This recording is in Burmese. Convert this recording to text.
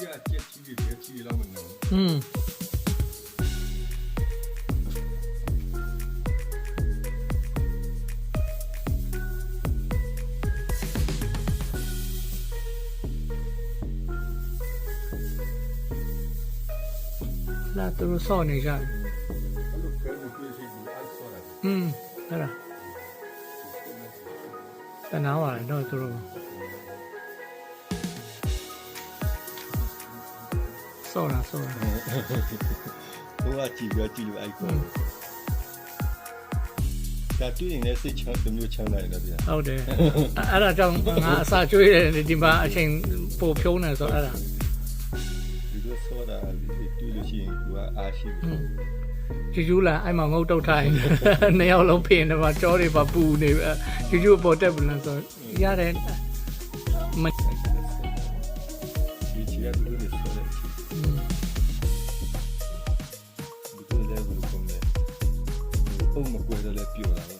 ကြီးကကြက်ကြီးတွေပဲကြီးလောက်မနေဘူး လာသူတို့စောင့်နေကြတယ် အဲ့လိုပဲတွေ့ရှိဘူးအဲ့ဆောတာ အဲ့ဒါတနာပါလေတော့သူတို့စောင့်တာ ဟိုကကြည့်ပြီးကြည့်လို့အဲ့ကောဒါတွေ့ရင်လည်းစိတ်ချမ်းတစ်မျိုးချမ်းသာရတယ်ဗျာ ဟုတ်တယ်အဲ့ဒါကြောင့်ငါအစာကျွေးတယ်ဒီမှာအချိန်ပိုဖြုံးနေဆိုအဲ့ဒါ ဒီလိုဆောတာတွေ့လို့ရှိရင်သူကအားရှိတယ် ကျူးလာအဲ့မှာငုတ်တုတ်ထိုင်နှစ်ယောက်လုံးဖင်တယ်မှာကြောတွေပါပူနေကျူးပေါ်တက်ဘူးလားဆိုရတယ် ဒီချီရတူလို့ဆောတယ်ဒီလိုလည်းဘယ်လိုကောင်းလဲပုံမကွယ်တော့လည်းပြောတာလေ